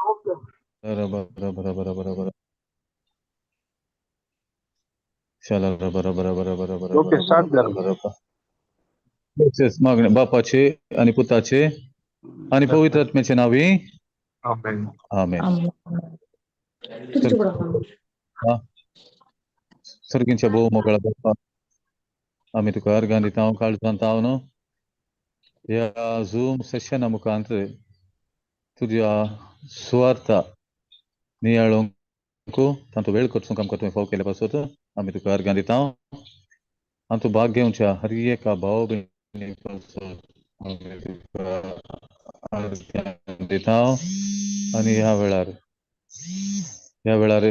बरं बरं बरं बरं बरं चला बरं बरं बरं बरं बरं ओके, स्टार्ट बरं करा. बरं बरं मागणे बापाचे आणि पुताचे आणि पवित्र आत्म्याचे नावी आमेन. आमेन. किती तुकडा हा सर्गींच्या भाऊ मोकळा बाप्पा आम्ही तुका अर्गां दिता हांव काळजांत हांव न्हू ह्या झूम सेशना मुखांतर तुज्या सुवार्था नियाळोंक तांचो वेळ करचूंक आमकां तुवें फाव केले पासत आमी तुका अर्गां दिता आनी तूं भाग घेवच्या हर एका भाव भयणी पासत आमी तुका अर्गां दिता आनी ह्या वेळार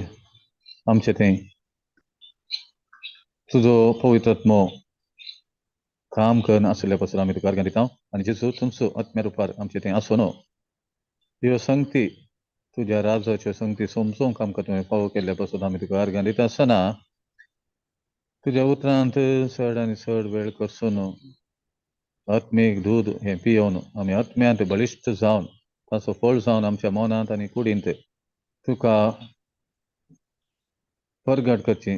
आमचे थंय तुजो पवित्र आत्मो काम करन आसले पासून आमी तुका अर्गां दिता आनी जेजू तुमचो आत्म्या रुपार आमचे थंय आसूं ह्यो संगती तुज्या राजाच्यो संगती समजूंक आमकां तुवें फावो केल्ले पासून आमी तुका अर्गां दिता आसतना तुज्या उतरांत चड आनी चड वेळ करसून आत्मीक दूद हें पियोवन आमी आत्म्यांत बळिश्ट जावन ताचो फळ जावन आमच्या मनांत आनी कुडींत तुका परगट करची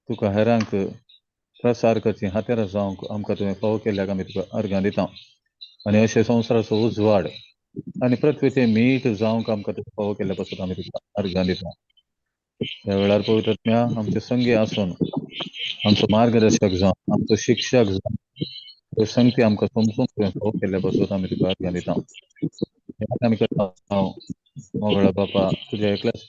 तुका हेरांक प्रसार करची हातेर जावंक आमकां तुवें फावो केल्ल्याक आमी तुका अर्गां दिता आनी अशे संवसाराचो उजवाड आनी पृथ्वीचें मीठ जावंक आमकां तुका फावो केल्ल्या पासून आमी तुका अर्गां दिता ह्या वेळार पवित्र आत्म्या आमचे संगी आसून आमचो मार्गदर्शक जावन आमचो शिक्षक जावन ह्यो संगती आमकां समजूंक तुवें फावो केल्ल्या पासून आमी तुका अर्गां दिता आमी करता हांव मोगळा बापा तुज्या एकल्याच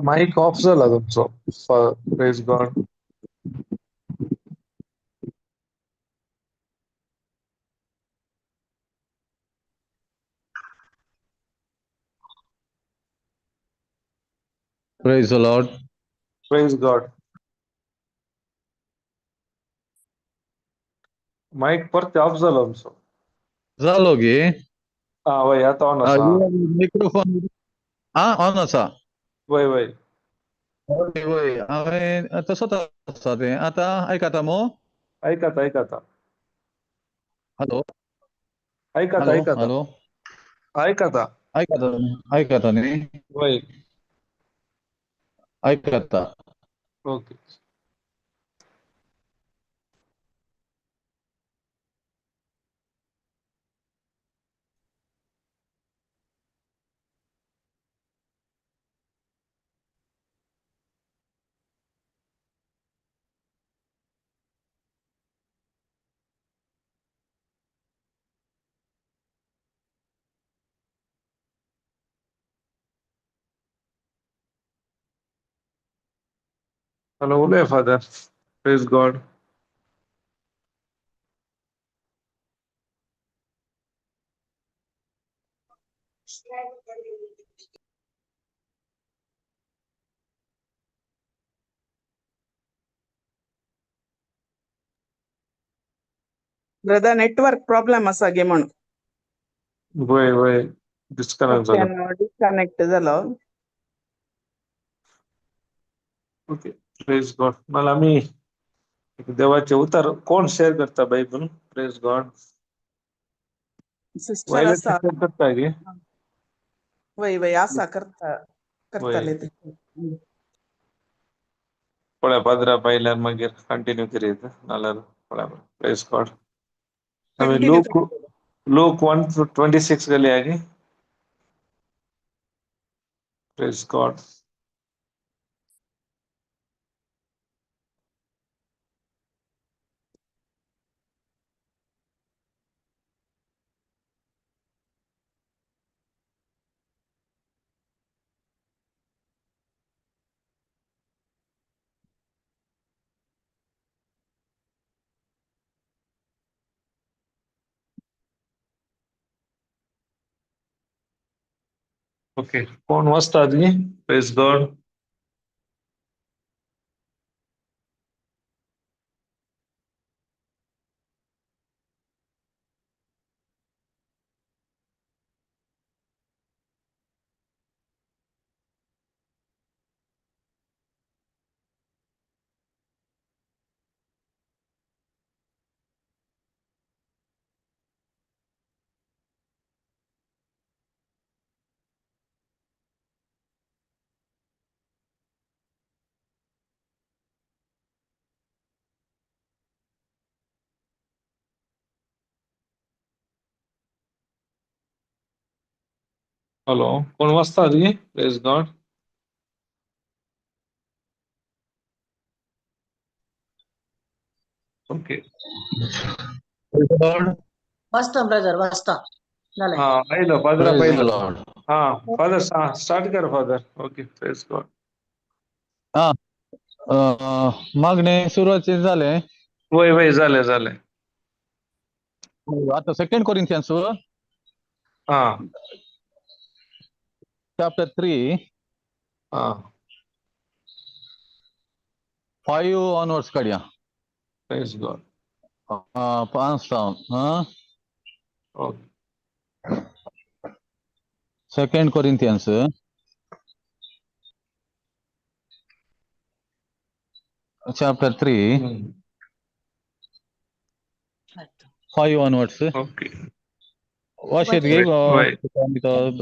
माईक ऑफ झाला तुमचो. Praise God. Praise the Lord. Praise God. Mike परत ऑफ झाला तुमचो. जालो गे वय आता ऑन आसा. मायक्रोफोन ऑन आसा. वय वय वय वय हांवें तसोच आसा तें आतां आयकाता मो ऐकाता ऐकाता हॅलो ऐकाता हॅलो ऐकाता हॅलो ऐकाता आयकाता न्ही वय. आयकाता ओके. हॅलो उलय father. Praise God. Brother network problem आसा गे म्हण वय वय डिस्कनेक्ट झालं. डिस्कनेक्ट झालो. ओके. Praise God. मला आम्ही देवाचे उतार कोण शेअर करता Bible. Praise God. Sister Violet आसा शेअर करता गे. वय वय आसा करताले ते. पळय पाद्रा पायल्यार मागीर कंटिन्यू करीत नाल्यार पळय प्रेज गॉड. आम्ही कंटिन्यू लूक 1:26 गेले गे. Praise God. ओके. कोण वाचतात गे. Praise God. हॅलो, कोण वाचता ती? Praise God. ओके. वाचता ब्रदर वाचता झालंय. हा, पाहिलं फादर, Praise the पाहिलं. Lord. हा फादर, स्टार्ट कर फादर. Okay, praise God. हा मागणे सुरुवातीचे झाले. वय वय झालंय. आता सेकंड कोरिंथियन्स हा चॅप्टर 3 हा 5 ऑनवर्ड्स काढूया. Praise God. 5 जाऊन okay. Second Corinthians chapter 3 5 onwards okay. वाशेत घे वय.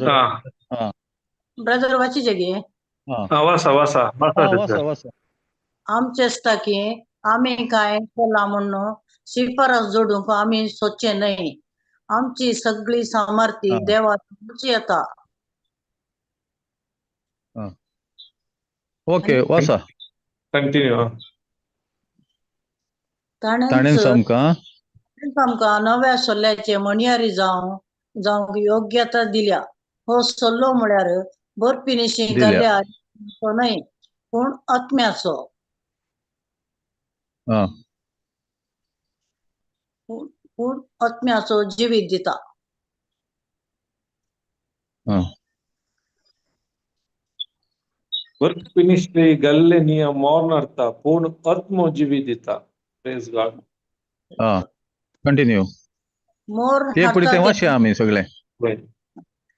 हा हा ब्रदर वाची जगे हा हा, वासा वासा sister. वासा. आमचेस्ता की आम्ही काय केला म्हणून शिफारस जोडूंक आम्ही सोचे नाही. आमची सगळी सामर्थ्य हा. देवाची येता. ओके आणि वासा. कंटिन्यू. ताणेन ताणेंच समका आमका नव्या सल्ल्याचे मणयारी जावंक योग्यता दिल्या. हो सल्लो म्हळ्यार बरपिनिशी दिल्या. घाल्या तो नाही पूण आत्म्याचो. हा पूण आत्म्याचो जिवीत दिता. हा वर्क फिनिश्ड गल्ले नियम मॉर्नर्ता पूर्ण आत्म जीवी दिता. Praise God. हा कंटिन्यू. मोर ते पुढे हाडता ते ते वाशे आम्ही सगळे.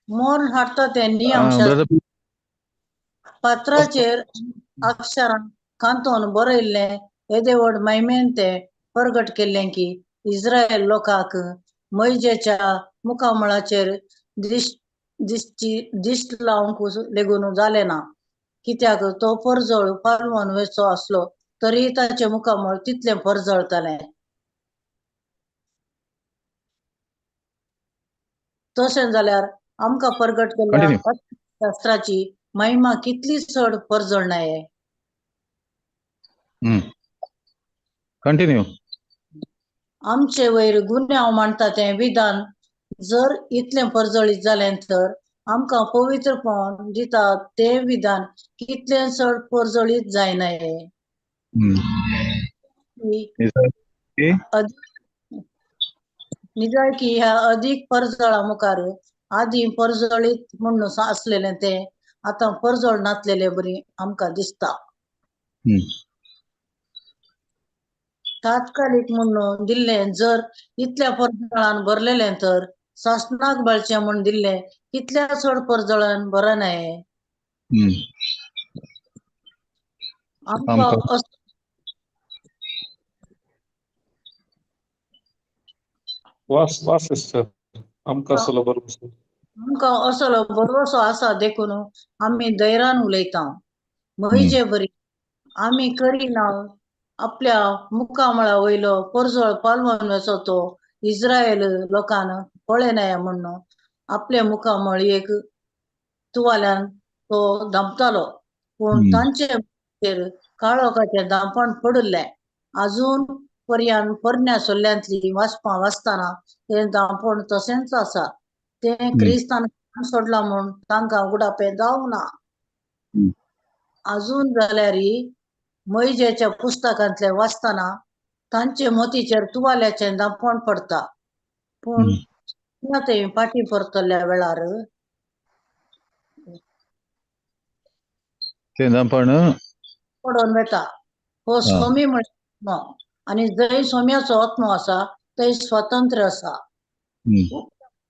मोर हाडता ते नियम ब्रदर पात्राचेर अक्षरां कांतोन बरयल्ले येदे व्हड मैमेन ते परगट केल्ले की इस्रायल लोकांक मैजेच्या मुखामळाचेर दिश्ट लावंक लेगून जाले ना. कित्याक तो परजळ पालवून वेचो असलो तरी ताचे मुखामळ तितले परजळताले. तशें जाल्यार आमकां परगट केल्ल्या कंटिन्यू. शास्त्राची महिमा कितली चड परजळणाये. कंटिन्यू. आमचे वयर गुन्यांव मांडटा तें विधान जर इतलें परजळीत जालें तर आमकां पवित्रपण दिता तें विधान कितलें चड परजळीत जायनाये. निदान की ह्या अदीक परजळा मुखार आदी परजळीत म्हणून असलेलें तें आतां परजळ नासलेले बरी आमकां दिसता. तात्कालिक म्हणून दिल्लें जर इतल्या परजळान भरलेलें तर सासणाक बळचें म्हूण दिल्लें कितल्या चड परजळान बरनाये. आमकां वास सिस्टर. आमकां असलो बरोबर. आमकां असलो भरवसो आसा देखून आमी धैर्यान उलयता. म्हयजे बरी आमी करिना आपल्या मुखामळा वयलो परजळ पालवून वेचो तो इस्रायल लोकान पळयनाय म्हणून आपल्या मुखामळ एक तुवाल्यान तो धांपतालो. पूण तांचे काळोखाचें धांपण पडले. अजून पर्यंत परण्या सल्ल्यांतली वाचपां वाचतना तें धांपण तशेंच आसा. तें क्रिस्तान सोडला म्हूण तांकां उगडापें जावंक ना. अजून जाल्यार मैजेच्या पुस्तकांतले वाचतना तांचे मोतीचेर तुवाल्याचें धांपण पडटा. पूण ते फाटीं परतल्या वेळार ते धांपण पडोन वेता. हो सोमी म्हण आनी जंय सोम्याचो आत्मो आसा थंय स्वतंत्र आसा.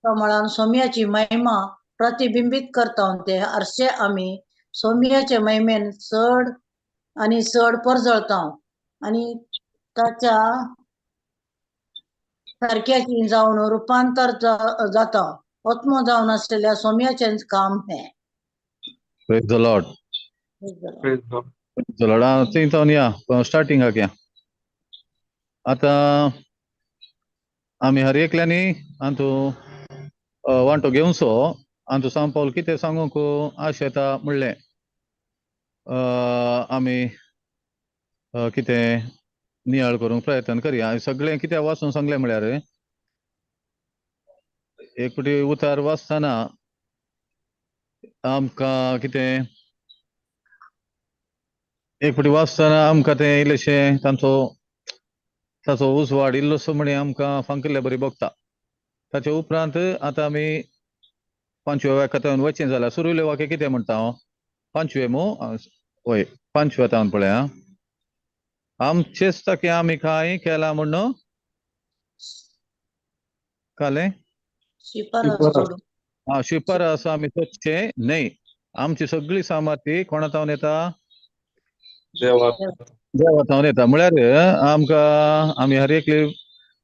कमळान सोम्याची महिमा प्रतिबिंबीत करता ते आरशे आमी सोम्याचे महिमेन चड आनी चड परजळता आनी ताच्या सारक्याची जावन रुपांतर जाता. आत्मो जावन आसलेल्या सोम्याचें काम हें. Praise the Lord. Praise God. थंय जावन या स्टार्टिंगाक या. आतां आमी हर एकल्यानी हातू वांटो घेवचो आमचो सांग पावल कितें सांगूंक आशा येता म्हणलें आमी कितें नियाळ करूंक प्रयत्न करया. सगळें कितें वाचून सांगलें म्हळ्यार एक फावटी उतार वाचतना आमकां कितें एक फावटी वाचतना आमकां तें इल्लेशें ताचो उजवाड इल्लोसो म्हणी आमकां फांकल्या बरी भोगता. ताचे उपरांत आतां आमी 5व्या वाक्यांत वचचें जाल्यार सुरवेले वाक्य कितें म्हणटा हांव 5वें वय 5वें आतां पळया आमचेच ताकी आमी कांय केला म्हणून काले शिफारस सोडून शिफारस आमी सोदचे न्हय. आमची सगळी सामर्थ्य कोणा तावन येता देवा देवा तावन येता. म्हळ्यार आमकां आमी हर एक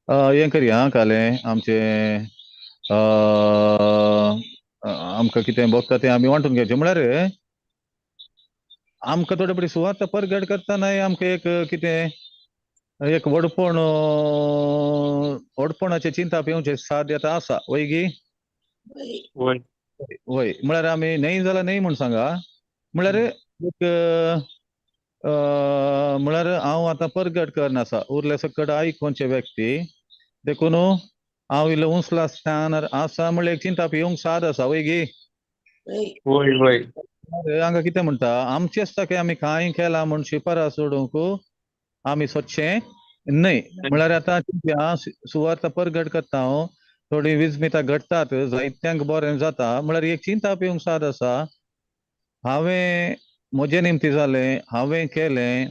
हें करया काले आमचे आमकां कितें भोगता तें आमी वांटून घेवचें. म्हळ्यार आमकां थोडे बरी सुवात परगट करतना आमकां एक कितें एक व्हडपणाचे चिंता पिवचे साद येता आसा वैगी वय वय. म्हळ्यार आमी न्हय जाल्यार न्हय म्हूण सांगा. म्हळ्यार एक म्हळ्यार हांव आतां परगट करनासा उरले सकट आयकोनचे व्यक्ती देखून हांव इल्लो उंचला स्थानार आसा म्हणल्यार एक चिंता पिवंक साद आसा वैगी. वय वय हांगा कितें म्हणटा आमचेच ताके आमी कांय केला म्हूण शिफारस सोडूंक आमी सोदचें न्हय. म्हळ्यार आतां चिंतया सुवात परगट करता हांव थोडी विजमितां घडटात जायत्यांक बरें जाता म्हळ्यार एक चिंता पिवंक साद आसा. हांवें म्हजे निमती जालें हांवें केलें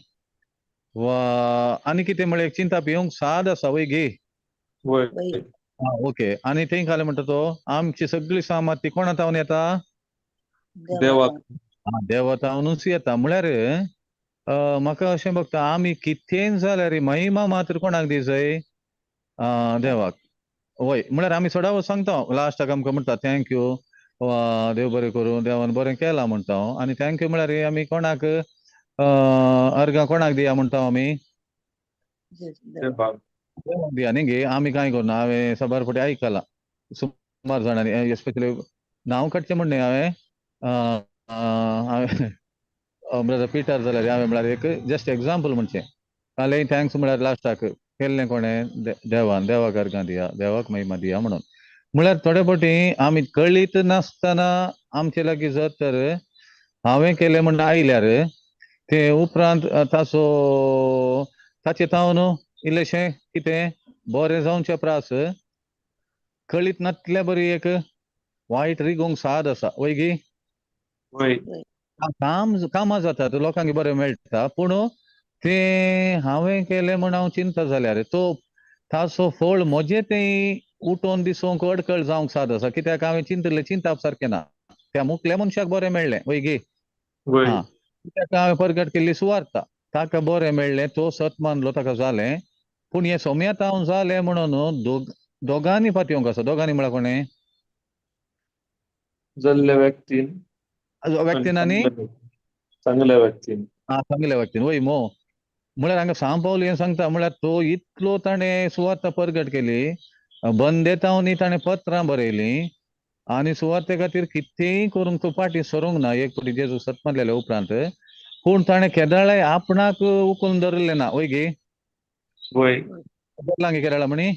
वा आनी कितें म्हळ्यार एक चिंता पिवंक साद आसा वैगी. वय ओके. आनी थंय घाले म्हणटा तो आमची सगळी सामर्थ्य कोणा तावन येता देवा देवा तावनूच येता. म्हळ्यार म्हाका अशें भोगता आमी कितें जाल्यार महिमा मात्र कोणाक दिवचय देवाक. वय म्हळ्यार आमी सदां सांगता लास्टाक आमकां म्हणटा थँक्यू वा देव बरें करूं देवान बरें केलां म्हणटा हांव. आनी थँक्यू म्हळ्यार आमी कोणाक अर्गां कोणाक दिया म्हणटा आमी देवा देवाक दिया न्ही गे. आमी कांय करना. हांवें सबार फावटी आयकलां सुमार जाणांनी एस्पेशली नांव काडचें म्हण न्हय हांवें ब्रदर पिटर जाल्यार हांवें म्हळ्यार एक जस्ट एग्जाम्पल म्हणचें काले थँक्स म्हळ्यार लास्टाक केल्लें कोणें देवान देवाक अर्गां दिया देवाक महिमा दिया म्हणून. म्हळ्यार थोडे फावटी आमी कळीत नासतना आमचे लागीं जर तर हांवें केलें म्हण आयल्यार ते उपरांत ताचे तावन इल्लेशें कितें बरें जावचे प्रास कळीत नासल्या बरी एक वायट रिगोंक साद आसा वैगी. वय कामां जातात लोकांक बरें मेळटा पूण तें हांवें केलें म्हण हांव चिंता जाल्यार ताचो फळ म्हजें तें उठोवन दिसोवंक अडखळ जावंक साद आसा. कित्याक हांवें चिंतलें चिंताप सारकें ना. त्या मुखल्या मनशाक बरें मेळ्ळें वैगी. वय कित्याक हांवें परगट केल्ली सुवार्ता ताका बरें मेळ्ळें तो सत मानलो ताका जालें. पूण हें सोम्यात हांव जालें म्हणून दोगांनी पातयेवंक आसा. दोगांनी म्हळ्यार कोणें जल्ल्या व्यक्तीन व्यक्तीन आनी चांगल्या व्यक्तीन चांगल्या व्यक्तीन वय मो. म्हळ्यार हांगा सांग पावल हें सांगता म्हळ्यार तो इतलो ताणें सुवार्ता परगट केली बंदेतावनी ताणें पत्रां बरयलीं आनी सुवाते खातीर कितेंय करूंक तो फाटीं सरूंक ना. एक फावटी जेजू सत मारलेल्या उपरांत पूण ताणें केदाळे आपणाक उखलून धरलें ना वैगी. वय बदलांगी केदाळा म्हणी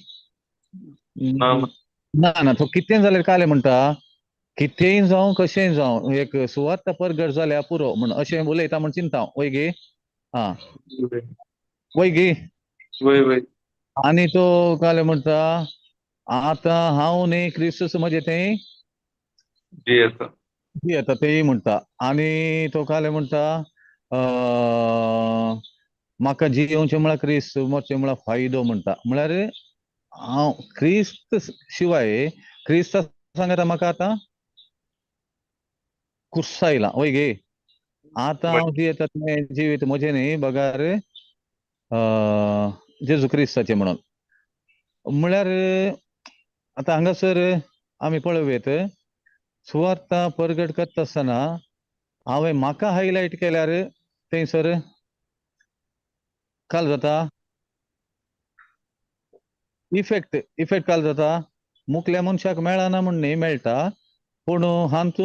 ना ना ना तो कितें जाल्यार काले म्हणटा कितेंय जावं कशेंय जावं एक सुवात परगट जाल्यार पुरो म्हण अशें उलयता म्हण चिंता हांव वैगी. वैगी वय वय आनी तो काले म्हणटा आतां हांव न्ही क्रिस्तूस म्हजें तें येता येता तेय म्हणटा. आनी तो काले म्हणटा म्हाका जियोवचें म्हळ्यार क्रिस्त मरचें म्हळ्यार फायदो म्हणटा. म्हळ्यार हांव क्रिस्त शिवाय क्रिस्ता सांगता म्हाका आतां कुसायलां वैगी. आतां हांव जियेता तें जिवीत म्हजें न्ही बगार जेजू क्रिस्ताचें म्हणून. म्हळ्यार आतां हांगासर आमी पळयत सुवार्ता परगट करता आसतना हांवें म्हाका हायलायट केल्यार थंयसर काल जाता इफेक्ट काल जाता मुखल्या मनशाक मेळना म्हण न्ही मेळटा पूण हांतू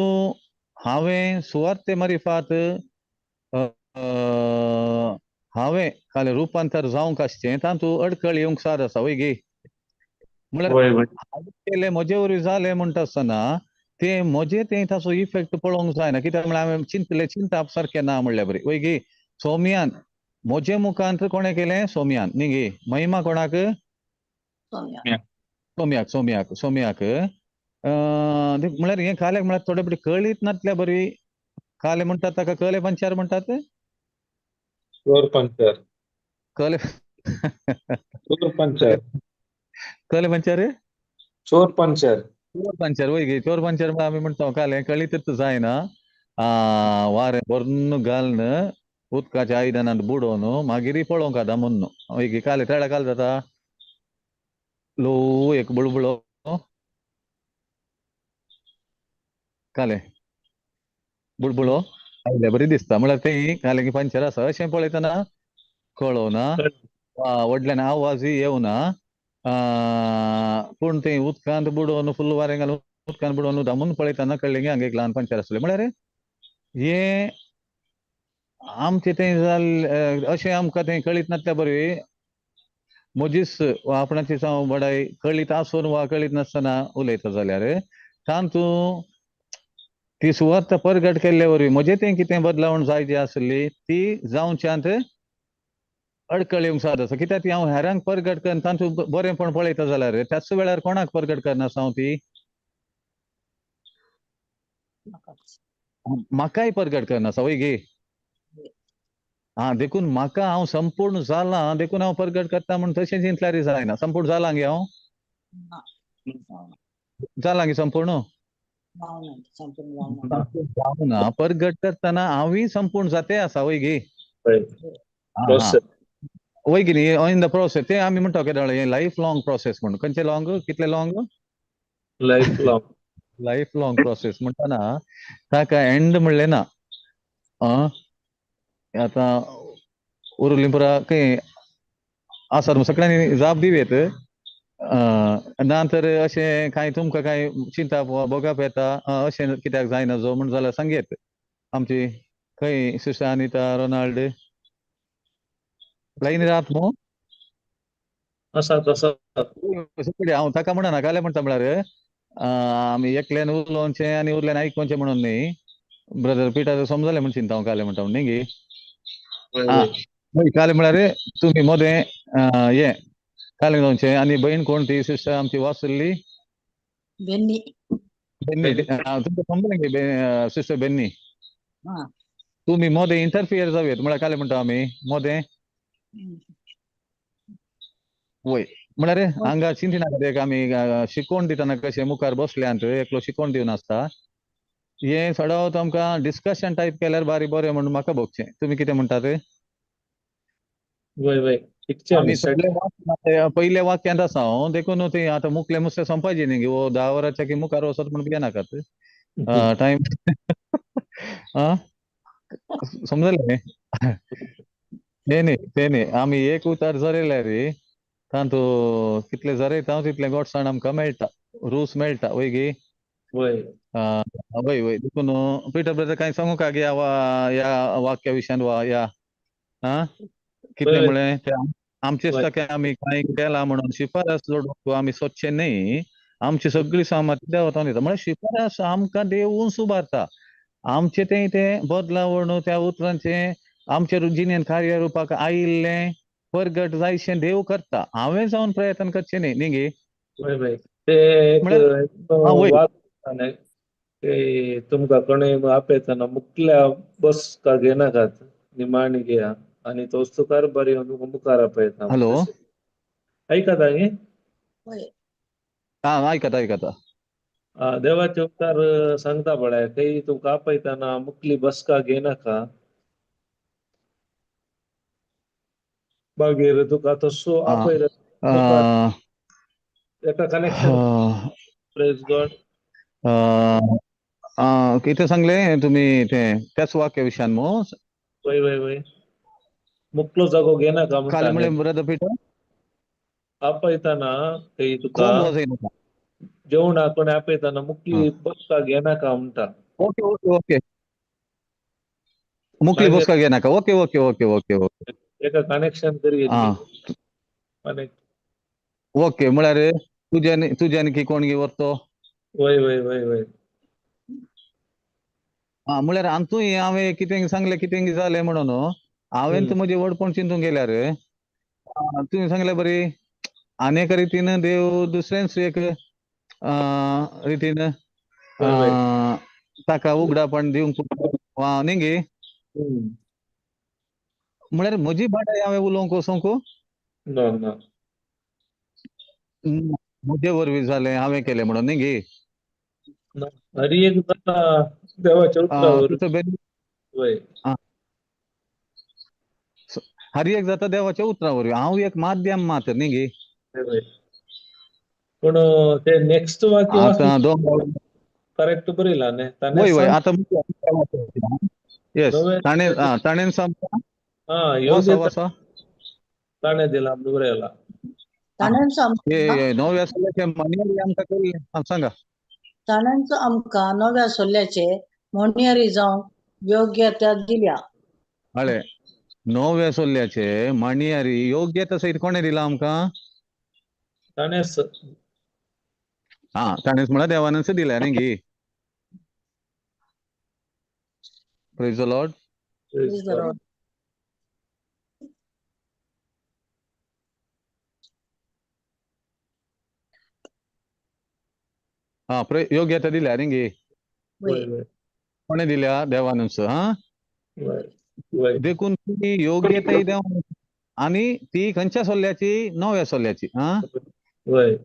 हांवें सुवार्ते मारिफात हांवें काल रुपांतर जावंक आसचें तांतू अडखळ येवंक साद आसा वय गे. म्हळ्यार वय वय हांवें केलें म्हजे वरवीं जालें म्हणटा आसतना ते म्हजे ते ताचो इफेक्ट पळोवंक जायना, कित्याक म्हळ्यार हांवें चिंतलें चिंताप सारकें ना म्हणल्यार बरें वय गे. सौम्यान म्हजे मुखांत कोणें केलें? सौम्यान न्ही गे. महिमा कोणाक? सौम्या. सोम्याक म्हळ्यार हें कालेक म्हळ्यार थोडे बडी कळीत नासल्या बरी काले म्हणटात ताका कले पंचार म्हणटात. चोर पंचर कले चोर पंचर कले पंचार चोर पंचर चोर पंचार वय गे. चोर पंचार म्हळ्यार आमी म्हणटा काले कळीतच जायना. वारें बरन घालन उदकाच्या आयदनांत बुडोवन मागीर पळोवंक आदा म्हणून वय गे. काले तेळा काल जाता लो एक बुळबुळो काले बुळबुळो आयल्या बरी दिसता म्हळ्यार तें काले की पंचर आसा अशें पळयतना कळोना. व्हडल्यान आवाजूय येवना. पूण तें उदकांत बुडोवन फुल्ल वारें घालून उदकांत बुडोवन धामून पळयतना कळ्ळें की हांगा एक ल्हान पंचर आसलें. म्हळ्यार हें आमचें तें जाल्लें अशें आमकां तें कळीत नासल्या बरी मोजीस वा आपणाची जावं बडाय कळीत आसून वा कळीत नासतना उलयता जाल्यार तांतू ती सुवात परगट केल्ले वरवीं म्हजें तें कितें बदलावण जाय जी आसली ती जावच्यांत अडकळ येवंक साद आसा. कित्याक ती हांव हेरांक परगट करन तांतू बरेंपण पळयता जाल्यार त्याच वेळार कोणाक परगट करनासा हांव ती? म्हाकाय परगट करनासा वय गे. देखून म्हाका हांव संपूर्ण जालां देखून हांव परगट करता म्हण तशें चिंतल्यार जायना. संपूर्ण जालां गे हांव जालां गे संपूर्ण जावना. परगट करतना हांवूय संपूर्ण जाते आसा वय गे. हा वय गे न्ही इन द प्रोसेस ते आमी म्हणटा केदळे लायफ लॉंग प्रोसेस म्हणून. खंयचे लॉंग कितले long? Life long life long process म्हणटना ताका एंड म्हणलें ना. आतां उरलीं पुरा खंय आसा सगळ्यांनी जाप दिवेत. ना तर अशें कांय तुमकां कांय चिंता बोगाप येता अशें कित्याक जायना जो म्हण जाल्यार सांगेत. आमची खंय सिस्टर अनिता रोनाल्ड लायनीर आहात न्हू? असा तसा हांव ताका म्हणना काले म्हणटा म्हळ्यार आमी एकल्यान उलोवचें आनी उरल्यान आयकोवचें म्हणून न्ही. ब्रदर पिटर समजलें म्हण चिंता हांव काले म्हणटा न्ही गे. काले म्हळ्यार तुमी मोदें हें काले जावचें. आनी बहीण कोण ती सिस्टर आमची वासुल्ली बेन्नी. बेन्नी तुमकां समजलें गे सिस्टर बेन्नी. हा. तुमी मोदें इंटरफियर जावयात म्हळ्यार काले म्हणटा आमी मोदें वय म्हळ्यार हांगा चिंतिनाका एक आमी शिकोवन दितना कशें मुखार बसल्यांत एकलो शिकोवन दिवन आसता. हें सडवत आमकां डिस्कशन टायप केल्यार बारी बरें म्हणून म्हाका भोगचें. तुमी कितें म्हणटात? वय वय शिकचे आमी आमी सगळे पयले वाक्यांत आसा हांव देखून ती आतां मुखलें मुसलें संपायची न्ही वो 10 वरांच्या की मुखार वचत म्हण भियेनाकात. टायम समजलें न्ही तें न्ही आमी एक उतार जरयल्यार तांतू कितले जरयता तितले गोडसाण आमकां मेळटा. रूस मेळटा वय गे. वय वय वय देखून पिटर ब्रदर कांय सांगूं का गे ह्या वाक्या विशयान वा ह्या कितलें वय म्हळें तें आमचेच वय ताका आमी कांय केलां म्हणून शिफारस जोडूंक आमी सोदचें न्ही. आमची सगळी सामर्थ्य देंवतावन दिता म्हळ्यार शिफारस आमकां देवून उबारता. आमचें तें बदलावण त्या उतरांचें आमच्या जिणेंत कार्य रुपाक आयिल्लें परगट जायशें देव करता. हांवें जावन प्रयत्न करचें न्ही गे. वय वय ते एक वय वाद ते तुमकां कोणें आपयतना मुखल्या बसका घेनाकात निमाणी घेया आनी तो वस्तुकार बरी मुखार आपयता. हॅलो ऐकता न्ही? आयकता देवाचे उपकार सांगता पळय काही तुमकां आपयतना मुखली बसका घेनाका. मागीर तुका तसो आपयता मुखार एका कनेक्शन प्रेज गॉड. कितें सांगलें तुमी त्याच वाक्या विशयान न्हू? वय वय वय मुखलो जागो घेनाका म्हणटा काले न्ही. म्हळें ब्रदर पिटर आपयतना काही तुका कोंब वजय नाका. जेवणा कोणी आपयताना मुकली बसका घेनाका म्हणटा ओके ओके ओके मुकली मागीर बसका घेनाका okay okay okay okay okay एका कनेक्शन करी हा कनेक्ट ओके म्हळ्यार तुज्यान की कोण व्हरतो वय वय वय वय हा म्हळ्यार आमचूय हांवें कितें सांगलें कितें जालें म्हणून हांवें तर म्हजे वडपण चिंतून गेल्यार तुवें सांगलें बरी आनी एका रितीन देव दुसऱ्याच एक रितीन वय वय ताका उगडापण दिवंक न्ही गे म्हळ्यार म्हजी भाटाय हांवें उलोवंक वचोंक ना ना म्हजे वरवीं जालें हांवें केलें म्हणून न्ही गे ना हरी एक जाता देवाच्या उतरावर तुजो बेन वय हर एक जाता देवाच्या उतरावर हांव एक माध्यम मात न्ही गे वय वय पण ते नेक्स्ट वाक्य वाचून आतां दोन करेक्ट बरयला न्ही ताणें वय वय सांग आतां येस नवे ताणें सांगता हा वासा योग्य वासा ताणें दिला बरयला ताणें हे नव्या सालाचे मनियारी आमकां केल्ले सांगा ताणेंच आमकां नव्या सोल्ल्याचे मोनियरी जावंक योग्यता दिल्या हळे नव्या सोल्ल्याचे मणियारी योग्यता सहित कोणें दिला आमकां ताणेंच हा ताणेंच म्हळ्यार देवानच दिल्या न्ही गे praise the Lord Praise the Lord. हा योग्यता दिल्या न्ही गे वय वय कोणें दिल्या देवानच हा वय वय देखून ती योग्यता देवान आणि ती खंयच्या सोल्ल्याची नव्या सोल्ल्याची हा वय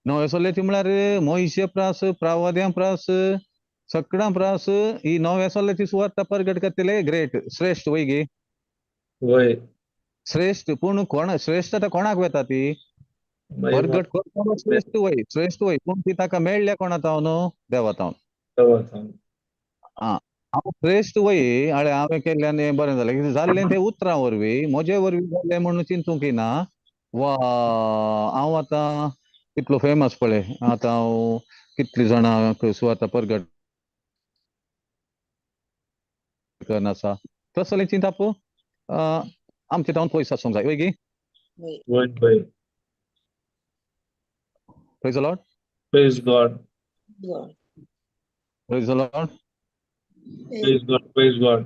नव्या सोल्ल्याची म्हळ्यार मोहिशे प्रास प्रावाद्यां प्रास सगळ्यां प्रास ही नव्या सोल्ल्याची सुवार्ता प्रगट करतले ग्रेट श्रेष्ठ वय गे वय श्रेष्ठ पूण कोण श्रेष्ठता कोणाक वता ती महिमा प्रगट करतो श्रेष्ठ वय पूण ती ताका मेळ्ळ्या कोणातावन देवातावन देवातां हा हांव श्रेष्ठ वय हांवें केल्ल्यान हें बरें जालें कितें जाल्लें तें उतरां वरवीं म्हजे वरवीं जालें म्हणून चिंतूंक ना वा हांव आतां कितलो फेमस पळय आतां हांव कितलीं जाणांक सुवार्ता प्रगट करन आसा तसलें चिंताप आमचे तावन पयस आसूंक जाय वय गे वय. वय वय praise the Lord praise God praise the Lord praise God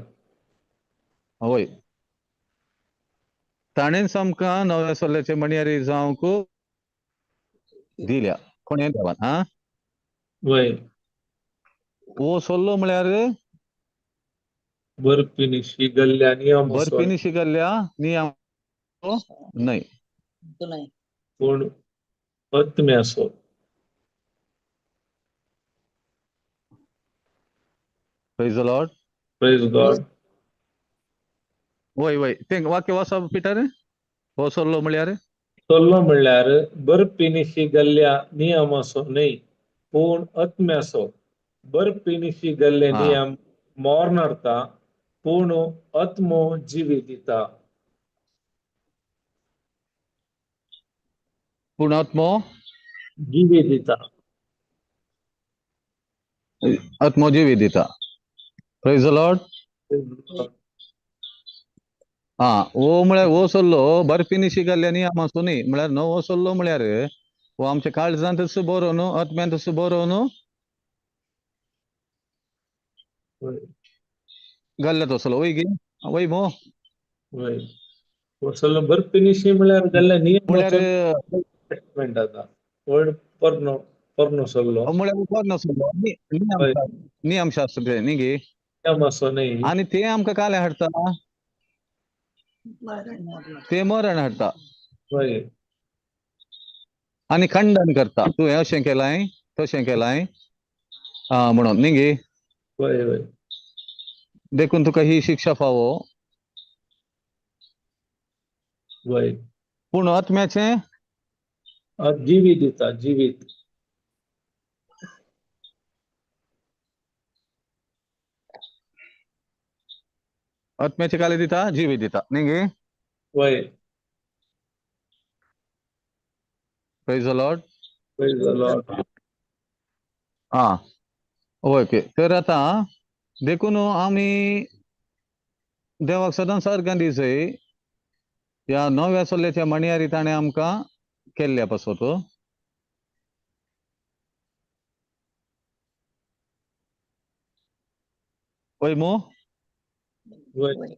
हय ताणेंच आमकां नव्या सोल्ल्याचे मणियारी जावंक दिल्या कोणें देवान हा वय वो सोल्लो म्हळ्यार बर्फीनी शिगल्ल्या नियमासोर बर्फीनी शिगल्ल्या नियम न्हय नाही पूण आत्म्यासो praise the Lord praise God वय वय तें वाक्य वाचा पिटर हो सोल्लो म्हळ्यार सोल्लो म्हणल्यार बर्फीनी शिगल्ल्या नियमासो न्हय पूण आत्म्यासो बर्फीनी शिगल्ले हा नियम मोर्नाडटा पूण आत्मो जिवी दिता पूण आत्मो जिवी दिता आत्मो जिवी दिता प्रेज द लॉर्ड हा वो म्हळ्यार वो सोल्लो बर्फीनी शिगल्ल्या नियमासो न्ही म्हळ्यार नवो सोल्लो म्हळ्यार हो आमच्या काळजांतच बरोवन आत्म्यांतच बरोवन वय घाल्ल्या तो सोल्लो वय गे वय मो वय हो सोल्लो बर्फीनी शि म्हळ्यार जाल्ल्या म्हळ्यार नियमाचो टेस्टमेंटाचा वर्ड पर्नो सोल्लो म्हळ्यार उपरनो सोल्लो वय नियमशास्त्र ते न्ही गे नियमासो न्हय आनी ते आमकां काले हाडटा ते मरण हाडटा वय आनी खंडन करता तूं हें अशें केलाय तशें केलाय म्हणून न्ही गे वय वय देखून तुका ही शिक्षा फावो वय पूण आत्म्याचें जिवी दिता जिवीत आत्म्याचे काले दिता जिवी दिता न्ही गे वय praise the Lord praise the Lord हा ओके. तर आता देखून आम्ही देवाक सदांच अर्घां दिसय या नव्या सोल्याच्या मणयारी ताणें आमकां केल्ल्या पासत वय मो वय. वय.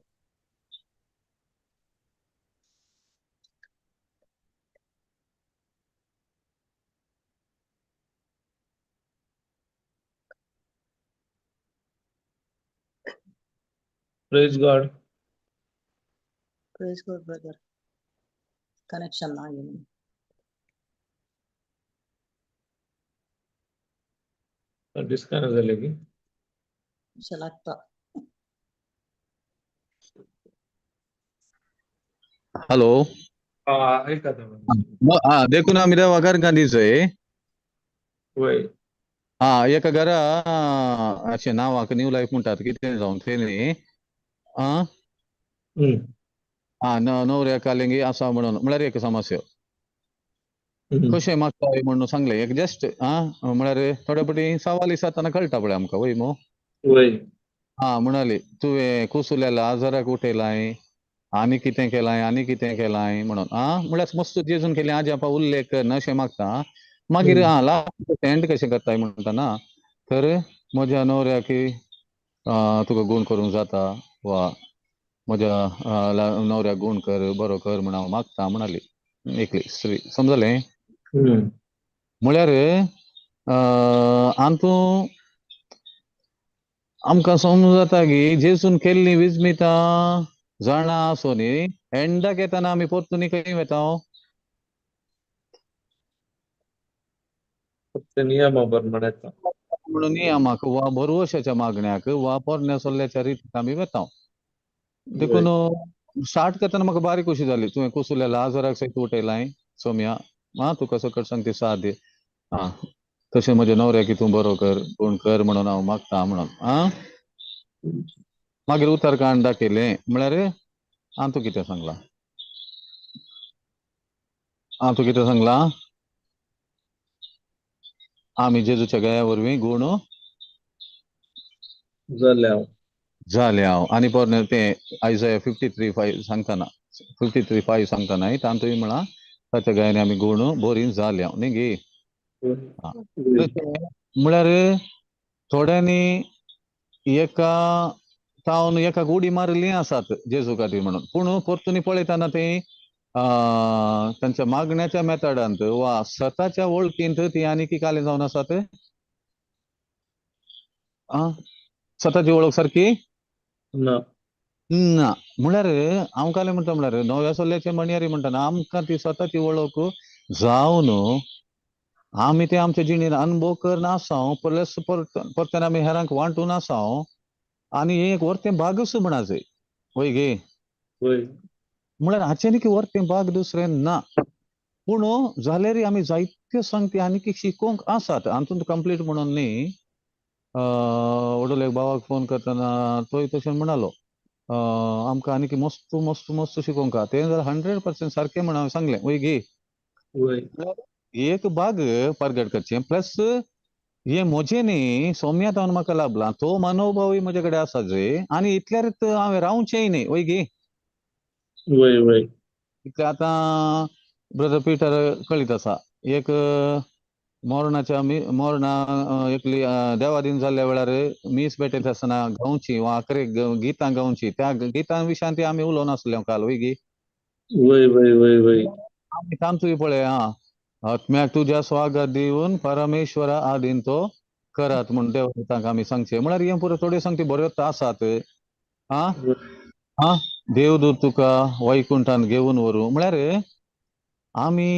Praise God. Praise God, brother. Connection ಆಗಿಲ್ಲ. डिस्कनेक्ट झाले की लागतं. हॅलो. आहे का तुम्ही? देखून आम्ही देवाक अर्घां दिसय वय. एका घरा अशें नांवाक न्यू लायफ म्हणटात कितें जावन तें न्ही नवऱ्याक कालिंगी आसा म्हणून म्हळ्यार एक समस्या कशें मागता म्हणून सांगलें एक जस्ट म्हळ्यार थोडे पटी सवाल जाताना कळटा पळय आमकां वय मो वय. म्हणाली तुवें कुसुल्याला आजाराक उठयलाय आनी कितें केलाय म्हणून म्हळ्यार मस्त जेजून केलें आजी आपा उल्लेख कर अशें मागता मागीर लास्ट एंड कशें करताय म्हणटाना तर म्हज्या नवऱ्याक तुका गूण करूंक जाता वा म्हज्या नवऱ्याक गूण कर बरो कर म्हण हांव मागता म्हणाली एकली स्त्री समजलें म्हळ्यार आंतू आमकां समजता की जेजून केल्ली विजमिता जाणा आसो न्ही एंडाक येताना आमी परतून खंय वता फक्त नियमाप्रमाणे येता म्हणून नियमाक वा भरवशाच्या मागण्याक वा पोरण्या सोल्ल्याच्या रितीक आमी वता देखून स्टार्ट करताना म्हाका बारीक कशी जाली तुवें कुसुल्याला आजाराक सयत उठयलाय सौम्या तुका सकट सांगता साथ दे तशें म्हज्या नवऱ्याक तूं बरो कर गूण कर म्हणून हांव मागता म्हणून मागीर उतरकांड दाखयलें म्हळ्यार तूं कितें सांगलां तूं कितें सांगलां आमी जेजूच्या गया वरवीं गूण जाल्या आनी पोरने तें आयझाया 53:5 सांगतना 53:5 सांगतना तांतूय म्हळां ताच्या गयानी आमी गूण बरी जाल्या न्ही गे म्हळ्यार थोड्यांनी एका तावन एका उडी मारिल्ली आसात जेजू खातीर म्हणून पूण परतून पळयतना ते तांच्या मागण्याच्या मेथडांत वा स्वताच्या वळखींत ती आनी काले जावन आसात स्वताची वळख सारकी ना म्हळ्यार हांव काले म्हणटा म्हळ्यार नव्या सोल्याचे मणयारी म्हणटाना आमकां ती स्वताची वळख जावन आमी ते आमच्या जिणेंत अनुभव करना आसाव प्लस परतून आमी हेरांक वांटून आसाव आनी एक वर्तें भागच म्हणाचें वय गे म्हळ्यार हाचें न्ही की वर्तें भाग दुसरें ना पूण जाल्यार आमी जायत्यो संगती आनी शिकोवंक आसात हातूंत कंप्लीट म्हणून न्ही वडोले भावाक फोन करतना तोय तशें म्हणालो आमकां आनी मस्त मस्त मस्त शिकोवंक तें जाल्यार 100% सारकें म्हण हांवें सांगलें वय गे एक भाग परगट करचें प्लस हे म्हजें न्ही सौम्या जावन म्हाका लाभला तो मनोभावूय म्हजे कडेन आसा जय आनी इतल्यार हांवें रावचेंय न्ही वय गे आतां ब्रदर पिटर कळीत आसा एक मरणा एकली देवादीन जाल्ल्या वेळार मीस भेटयत आसतना गावची वा आखरे गितां गावची त्या गितां विशयान ती आमी उलोवन आसले काल वय गे आमी तांतूय पळय आत्म्याक तुज्या स्वागत दिवन परमेश्वरा आदीन तो करात म्हूण देव आमी सांगचे म्हळ्यार हे पुरो थोड्यो संगती बऱ्यो आसात देवदूत तुका वैकुंठान घेवन व्हरूं म्हळ्यार आमी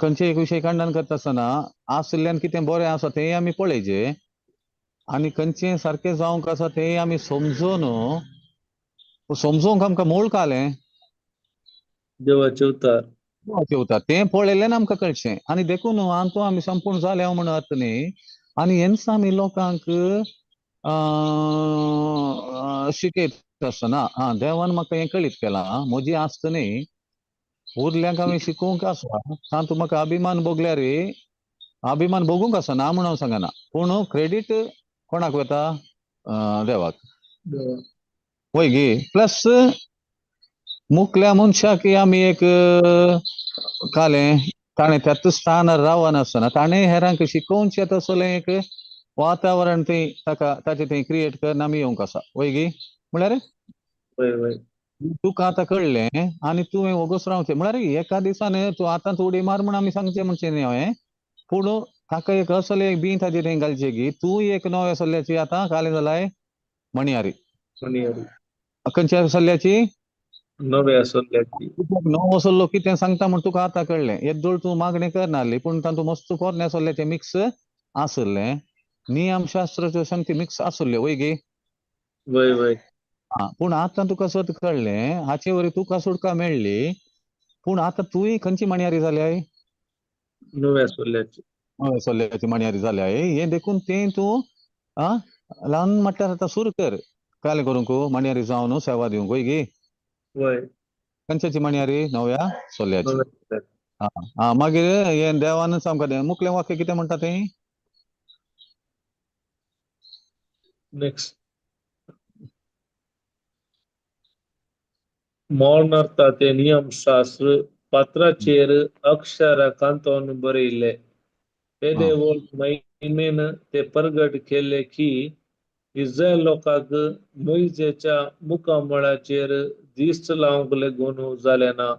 खंयचे एक विशय खंडन करता आसतना आसल्यान कितें बरें आसा तें आमी पळयचें आनी खंयचें सारकें जावंक आसा तें आमी समजोवंक आमकां मोल कालें देवाचे उतार तें पळयल्यान आमकां कळचें आनी देखून हातूंत आमी संपूर्ण जाल्या म्हणत न्ही आनी हेंच आमी लोकांक शिकयत आसतना देवान म्हाका हें कळीत केलां म्हजी आस्त न्ही उरल्यांक आमी शिकोवंक आसा तातूंत म्हाका अभिमान भोगल्यार अभिमान बघूंक आसा ना म्हणून हांव सांगना, पूण क्रेडीट कोणाक वता? देवाक. वय गे. प्लस मुखल्या मनशाक आमी एक कालें ताणें त्याच स्थानार रावनासतना ताणें हेरांक शिकोवचें तसलें एक वातावरण थंय ताचें थंय क्रिएट करून आमी येवंक आसा. वय गे. म्हळ्यार वय वय तुका आतां कळ्ळें आनी तुवें वोगोस रावचें. म्हळ्यार एका दिसान तूं आतांच उडी मार म्हूण आमी सांगचें म्हणचें न्ही हांवें, पूण ताका एक असलें एक बीं ताजेर थंय घालचें की तूं एक नव्या सल्ल्याची आतां कालें जालाय मणयारी. मणियारी खंयच्या सल्ल्याची? नव्या सल्ल्याची. नवो सल्लो कितें सांगता म्हूण तुका आतां कळ्ळें. येद्दोळ तूं मागणी करनासली पूण तातूंत मस्त पोरण्या सल्ल्याचें मिक्स आसलें. नियमशास्त्राच्यो संगती मिक्स आसल्यो. वय गे. वय वय पूण आतां तुका सत कळ्ळें, हाचे वरी तुका सुटका मेळ्ळी, पूण आतां तुयी खंयची मणयारी जाल्याय? नव्या सल्ल्याची. नव्या सल्ल्याची मणयारी जाल्याय. हें देखून तें तूं ल्हान म्हटल्यार आतां सुरू कर कालें करूंक, मणयारी जावन सेवा दिवंक. वय गे. वय खंयच्याची मणयारी? नव्या सल्ल्याची. नव्या सल्ल्याची. मागीर हें देवान आमकां मुखलें वाक्य कितें म्हणटा तें? नेक्स्ट मौनार्था ते नियमशास्त्र पात्राचेर अक्षरा कांतोन बरयले. ते देवोळ महिमेन ते प्रगट केले की इस्रायल लोकांक मोइजेच्या मुखामळाचेर दिश्ट लावंक लेगून जालें ना,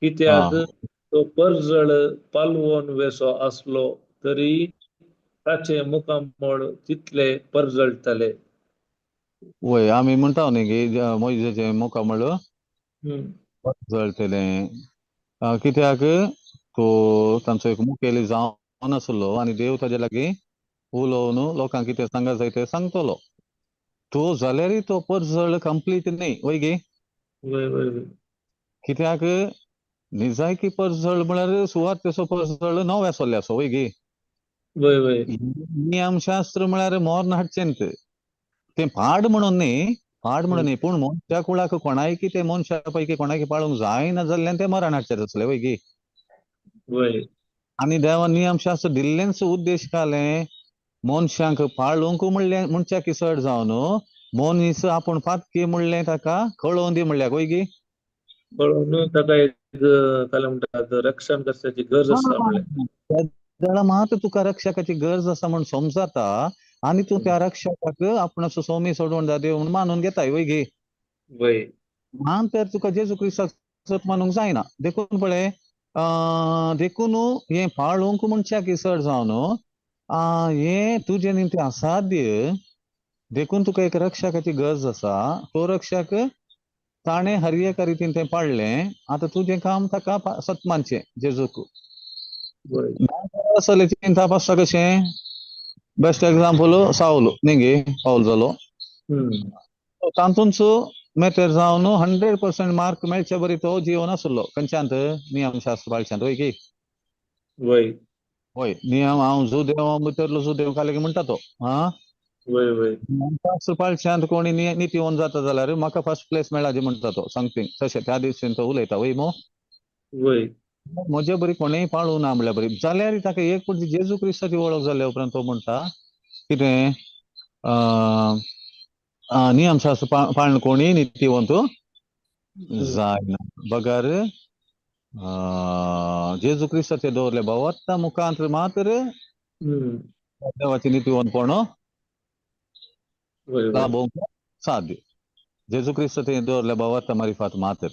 कित्याक तो परजळ पालवोन वेसो आसलो तरी ताचे मुखामळ तितले परजळटले. वय आमी म्हणटा न्ही की मोइजेचें मुखामळ जळटलें, कित्याक तो तांचो एक मुखेली जावन आसलो आनी देव ताजे लागीं उलोवन लोकांक कितें सांगूंक जाय तें सांगतलो. तो जाल्यारय तो परजळ कंप्लीट न्ही. वय गे. वय वय वय कित्याक निजायकी परजळ म्हळ्यार सुवातेचो परजळ नव्या सल्ल्याचो. वय गे. वय वय नियमशास्त्र म्हळ्यार मोर्न हाडचें न्ही तें पाड म्हणून न्ही, पाड म्हणून न्ही, पूण मनशा कुळाक कोणायकी ते मनशा पैकी कोणायकी पाळूंक जायना जाल्ल्यान तें मरण हाडचें तसलें. वय गे. वय आनी देवान नियमशास्त्र दिल्लेंच उद्देश कालें मनशांक पाळूंक म्हणलें मनशाकी चड जावन मनीस आपूण पातकी म्हणलें ताका कळोवन दी म्हणल्याक. वय गे. कळून ताका एक काय म्हणटात रक्षण करपाची गरज आसा म्हणलें. जाल्यार मात तुका रक्षकाची गरज आसा म्हूण समजता आनी तूं त्या रक्षकाक आपणाचो सोमी सोडून देव म्हूण मानून घेताय. वय गे. वय मान तर तुका जेजू क्रिस्ताक सत मानूंक जायना. देखून पळय देखून हें पाळूंक मनशाकी चड जावन हें तुजें निमतें असाध्य. देखून तुका एक रक्षकाची गरज आसा. तो रक्षक ताणें हरएका रितीन तें पाळलें. आतां तुजें काम ताका सतमानचें जेजूक. वय सल्ल्याची तापासता कशें? बेस्ट एग्जाम्पल साऊल न्ही गे. पावल जालो तातूंच मेतेर जावन 100% मार्क मेळचे बरी तो जिवन आसलो. खंयच्यांत? नियमशास्त्र पाळच्यांत. वय गे. वय वय नियम हांव जुदेवा भितरलो जुदेव कालें म्हणटा तो. वय वय नियमशास्त्र पाळच्यांत कोणी नितीवन जाता जाल्यार म्हाका फर्स्ट प्लेस मेळादी म्हणटा तो सांगपी. तशें त्या दिशेन तो उलयता. वय मो. वय म्हजे बरी कोणेय पाळूं ना म्हणल्यार बरी जाल्यार ताका एक पटी जेजू क्रिस्ताची वळख जाल्या उपरांत तो म्हणटा कितें नियमशास्त्र पाळून कोणी नितीवंत जायना. बगार जेजू क्रिस्ताचे दवरले भवत्ता मुखांत मात्र देवाची नितीवंतपण वय वय लाभोवंक साध्य. जेजू क्रिस्त थंय दवरले भवत्ता मारिफात मात्र.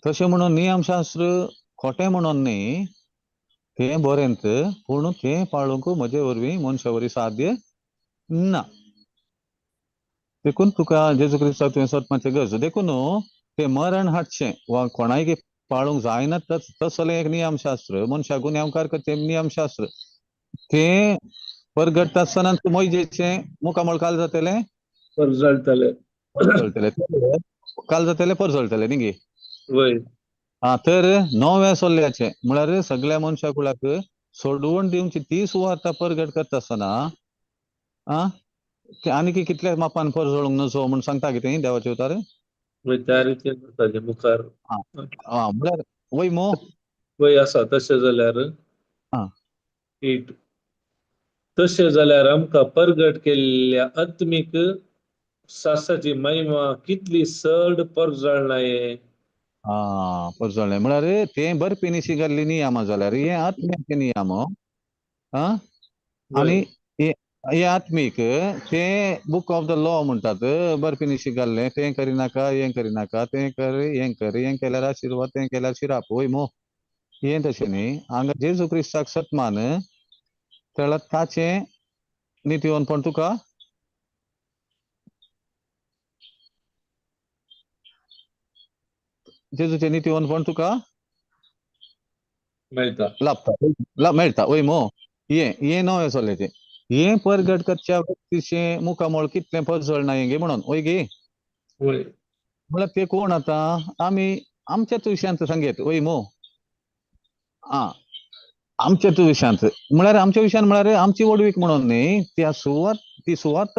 तशें म्हणून नियमशास्त्र खोटें म्हणून न्ही, तें बरेंत, पूण तें पाळूंक म्हजे वरवीं मनशा वरवीं साध्य ना. देखून तुका जेजू क्रिस्ताक तुवें सतमाचें गरज. देखून तें मरण हाडचें वा कोणायकी पाळूंक जायना तसलें एक नियमशास्त्र मनशाक गुन्यांवकार करचें नियमशास्त्र तें परगटता आसतना मोइजेचें मुखामळ काल जातलें परजळटले. काल जातलें परजळटलें न्ही गे. वय तर नव्या सल्ल्याचें म्हळ्यार सगळ्या मनशा कुळाक सोडवण दिवची ती सुवात परगट करता आसतना आनी कितल्या मापान परजळूंक नजो म्हूण सांगता कितें देवाचे उतार. वय त्या रितीन ताजे मुखार म्हळ्यार वय मो. वय आसा तशें जाल्यार 8 तशें जाल्यार आमकां परगट केल्ल्या आत्मीक सासाची महिमा कितली चड परजळनाये. परजळ्ळें म्हळ्यार तें बरपी शिगल्ली नियम जाल्यार हे आत्म्याचे नियम आं आनी हे आत्मीक ते बुक ऑफ द लॉ म्हणटात बरपी शिगल्लें तें करिनाका हें करिनाका तें कर हें केल्यार आशिर्वाद तें केल्यार शिराप वय मो हें तशें न्ही हांगा जेजू क्रिस्ताक सत्मान तेळार ताचें नितीवनपण तुका जेजूचें नितीवनपण तुका मेळटा मेळटा वय मो हे नवे चल्लेचें हे परगट करच्या व्यक्तीचें मुखामळ कितलें परजळना हें गे म्हणून वय गे वय म्हळ्यार ते कोण आतां आमी आमच्याच विशयांत सांगेत वय मो आमच्याच विशयांत म्हळ्यार आमच्या विशयान म्हळ्यार आमची वडवीक म्हणून न्ही ती सुवात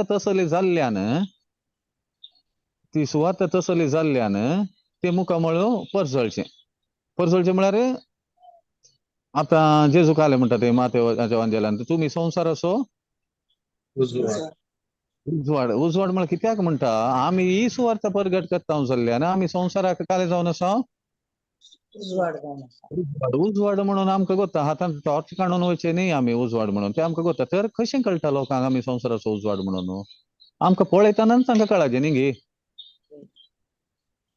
तसली जाल्ल्यान ते मुखामळ परजळचें म्हळ्यार आतां जेजू काले म्हणटा ते मातेवाच्या वांजेलान तुमी संवसार असो उजवाड म्हळ्यार कित्याक म्हणटा आमी ही सुवार्थ परगट करता जाल्ल्यान आमी संवसाराक काले जावन आसा उजवाड म्हणून आमकां गोता हातान टॉर्च काडून वयचे न्ही आमी उजवाड म्हणून ते आमकां गोता तर कशें कळटा लोकांक आमी संवसाराचो उजवाड म्हणून आमकां पळयतानाच तांकां कळाचें न्ही गे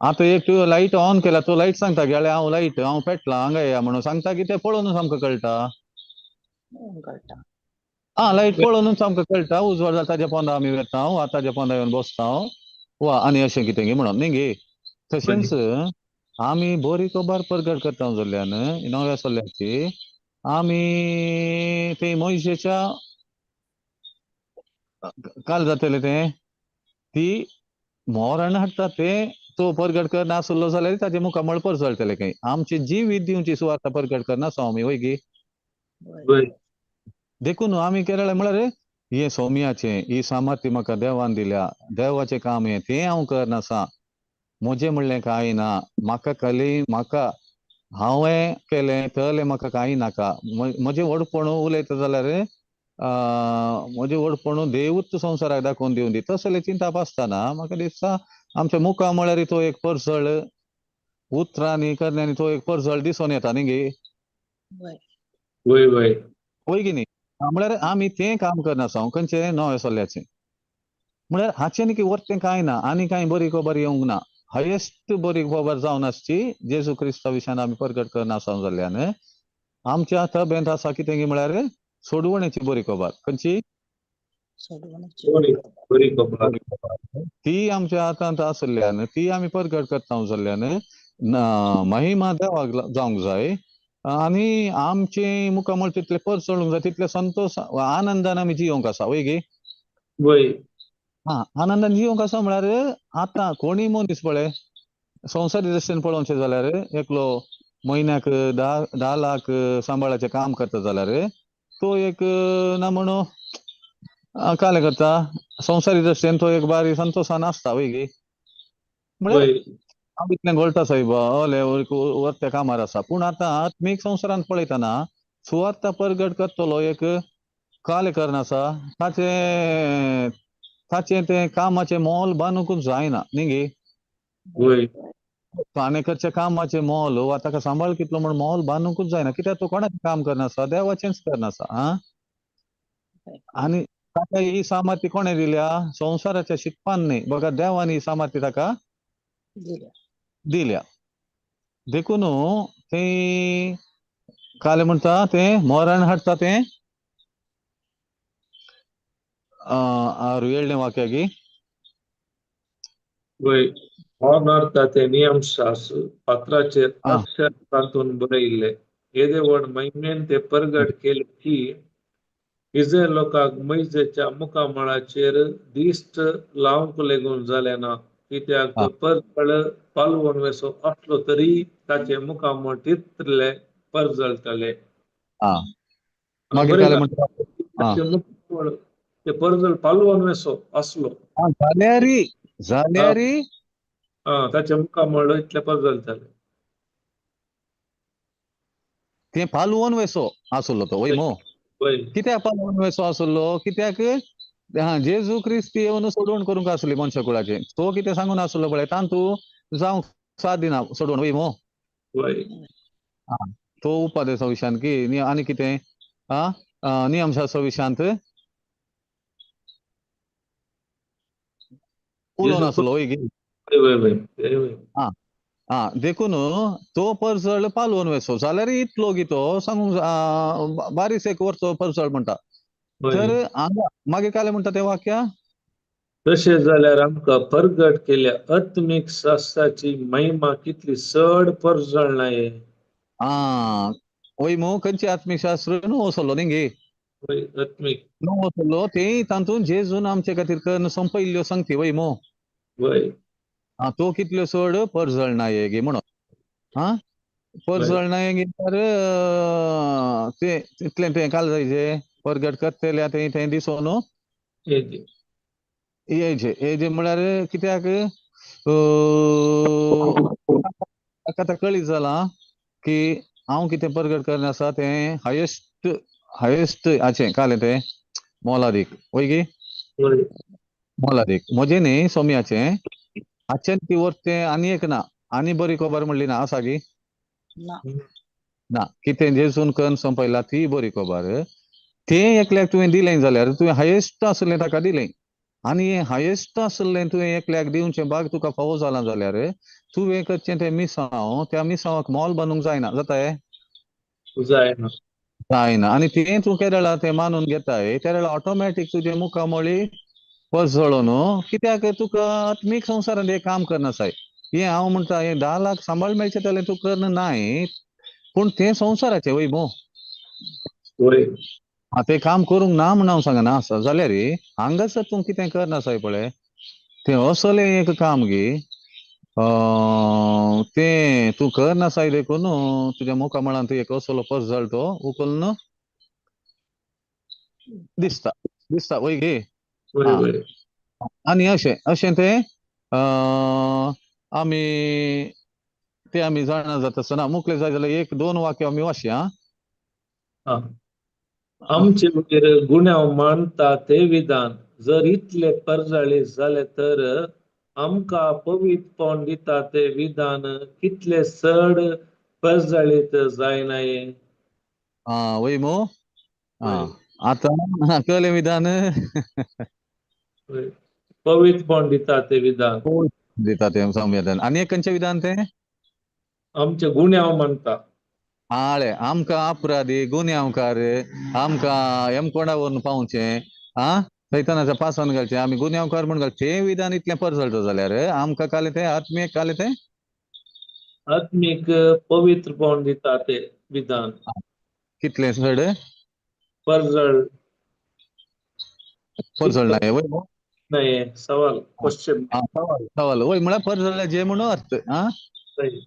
आतां एक तुवें लायट ऑन केला तो लायट सांगता गेल्या हांव पेटला हांगा या म्हणून सांगता की ते पळोवनूच आमकां कळटा लायट पळोवनूच आमकां कळटा उजवाड जाता ताच्या पोंदा आमी वेता ताच्या पोंदा येवन बसता वा आनी अशें कितें गे म्हणून न्ही गे तशेंच आमी बरी खबर परगट करता जाल्ल्यान नव्या चल्ल्याची आमी ते मोयशेच्या काल जातले तें ती मोरण हाडटा ते तो परगट करना आसलो जाल्यार ताचे मुखामळ परजळटले खंय आमची जी विद्यूंची सुवार्थ परगट करना स्वामी वय गे देखून आमी केरळ म्हळ्यार हे सौम्याचें ही सामर्थ्य म्हाका देवान दिल्या देवाचें काम हें तें हांव करनासा म्हजें म्हणलें कांय ना म्हाका हांवें केलें तले म्हाका कांय नाका म्हजें व्हडपण उलयता जाल्यार म्हजें व्हडपण देवूच संवसाराक दाखोवन दिवन दी तसले चिंता आसतना म्हाका दिसता आमच्या मुखा म्हळ्यार तो एक परजळ उतरांनी करण्यांनी तो एक परजळ दिसून येता न्ही गे वय गी न्ही म्हळ्यार आमी तें काम करनासा खंयचें नवें चल्ल्याचें म्हळ्यार हाचें न्ही की वर्तें कांय ना आनी कांय बरी खबर येवंक ना हायेस्ट बरी खबर जावन आसची जेजू क्रिस्ता विशयान आमी परगट करनासा जाल्ल्यान आमच्या तब्येत आसा कितें गे म्हळ्यार सोडवणेची बरी खबर खंयची बरी खबर ती आमच्या हातांत आसल्यान ती आमी परगट करता जाल्ल्यान महिमा देवाक जावंक जाय आनी आमचे मुखामळ तितले परचळूंक जाय तितले संतोश आनंदान आमी जियोंक आसा वय गे आनंदान जियोंक आसा म्हळ्यार आतां कोणीय मनीस पळय संवसारी दृश्टीन पळोवचें जाल्यार एकलो म्हयन्याक 10 लाख सांबाळाचें काम करता जाल्यार तो एक ना म्हणू काले करता संवसारी दृश्टीन तो एक बारी संतोशान आसता वय गे म्हळ्यार हांव इतलें घोळटा सायब हले वर्त्या कामार आसा पूण आतां आत्मीक संवसारांत पळयतना सुवार्थ परगट करतलो एक काले करनासा ताचें तें कामाचें मोल बांदूंकूच जायना न्ही गे पाणेकरच्या कामाचें मोल वा ताका सांबाळ कितलो म्हण मोल बांदूंकूच जायना कित्याक तो कोणाचें काम करनासा देवाचेंच करनासा आनी ताका ही सामर्थ्य कोणें दिल्या संवसाराच्या शिकपान न्ही बघा देवान ही सामर्थ्य ताका दिल्या देखून तें काले म्हणटा तें मोरण हाडटा तें येळ्ळें वाक्य गी ते नियम शास्त्र पात्राचेर अक्षर तातून बरयल्ले येदे व्हड महिमेन ते परगट केले की इस्रायल लोकांक मोइसेच्या मुखामळाचेर दिश्ट लावंक लेगून जालें ना कित्याक तो परजळ पालवून वेसो असलो तरी ताचे मुखामळ तितले परजळटले मागीर काले म्हणटा मुखामळ ते परजळ पालवून वेसो असलो जाल्यारी ताचे मुखामळ इतले परजळटले ते पालवून वेसो आसलो तो वय मो वय कित्याक पालवण वेसो आसलो कित्याक जेजू क्रिस्त येवन सोडवण करूंक आसली मनशा कुळाचे तो कितें सांगून आसलो पळय तांतू जावंक साथ दिना सोडवण वय मो वय तो उपदेशा विशयान की आनी कितें नियमशास्त्र विशयांत उलोवन जेजू आसलो वय गे वय वय वय वय वय देखून तो परजळ पालवून वेसो जाल्यार इतलो गी तो सांगूंक बारीस एक वर्स परजळ म्हणटा तर वय हांगा मागे काय म्हणटा ते वाक्या तशें जाल्यार आमकां परगट केल्या आत्मीक शास्त्राची महिमा कितली चड परजळणाये वय मो खंयचे आत्मीशास्त्र न्हू वसलो न्ही गे वय आत्मीक न्हू वसलो ते तातूंत जेजून आमचे खातीर करून संपयल्ल्यो संगती वय मो वय तो कितल्यो चड परजळणाये गे म्हणून परजळणाये गे तर ते तितलें तें काल जायचे परगट करतल्या तें दिसोन हेजे हेजे म्हळ्यार कित्याक ताका कळीत जाला की हांव कितें परगट करना आसा तें हायेस्ट हाचें कालें तें मोलादीक वय गे वय मोलादीक म्हजें न्ही सोम्याचें हाचें ती वर्तें आनी एक ना आनी बरी खबर म्हणली ना आसा गी ना ना कितें जेजून करून संपयला ती बरी खबर तें एकल्याक तुवें दिलें जाल्यार तुवें हायेस्ट आसलें ताका दिलें आनी हें हायेस्ट आसलें तुवें एकल्याक दिवचें भाग तुका फावो जाला जाल्यार तुवें करचें तें मिसांव त्या मिसांवाक मोल बांदूंक जायना जाताय जायना जायना आनी तें तूं केरळा तें मानून घेताय त्या वेळार ऑटोमॅटीक तुजे मुखामोळी परजळून कित्याक तुका आत्मीक संवसारांत हें काम करनासाय हें हांव म्हणटा हें 10 लाख सांबाळ मेळचे जाल्यार तूं करना नाय पूण तें संवसाराचें वय मो वय तें काम करूंक ना म्हण हांव सांगना आसा जाल्यार हांगासर तूं कितें करनासाय पळय तें असलें एक काम गे तें तूं करनासाय देखून तुज्या मुखामळांत तूं एक असलो परजळ तो उखलून दिसता दिसता वय गे वय आं वय आनी अशें तें आमी जाणा जाता आसतना मुखलें जाय जाल्यार एक दोन वाक्य आमी वाचया हा आमचे वयर गुन्यांव मानता ते विधान जर इतले परजळे जाले तर आमकां पवित्रपण दिता ते विधान कितले चड परजळीत जायनाये वय मो वय आतां कळ्ळें विधान वय पवित्रपण दिता ते विधान दिता तें संविधान आनी एक खंयचें विधान तें आमचे गुन्यांव मानता आमकां अपराधी गुन्यांवकार आमकां हेमकोंडा व्हरून पावचें सैतानाच्या पासान घालचें आमी गुन्यांवकार म्हूण घालचें तें विधान इतलें परजळटा जाल्यार आमकां कालें तें आत्मीक कालें तें आत्मीक पवित्रपण दिता ते विधान कितलें चड परजळ परजळनाय वय मो नाही सवाल क्वेश्चन सवाल वय म्हळ्यार परजळ्ळें जें म्हूण अर्थ नाही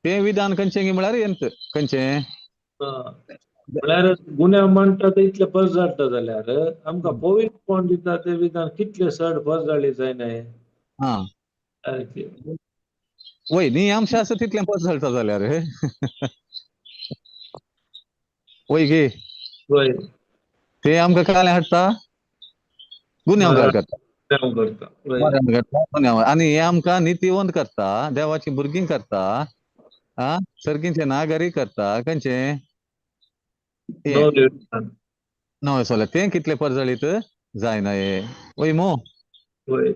तें विधान खंयचें गे म्हळ्यार एंत खंयचें म्हळ्यार गुन्यांव मानता ते इतले परजळटा जाल्यार आमकां पवित्रपण दिता ते विधान कितले चड परजळीत जायनाये सारकें वय नियमशास्त्र तितलें परजळटा जाल्यार वय गे वय तें आमकां कालें हाडटा गुन्यांवकार करता गुन्यांव करता वय गुन्यांव आनी हें आमकां नितीवंत करता देवाची भुरगीं करता सर्गींचे नागरीक करता खंयचें नवले विधान नवे सोले तें कितलें परजळीत जायनाये वय मो वय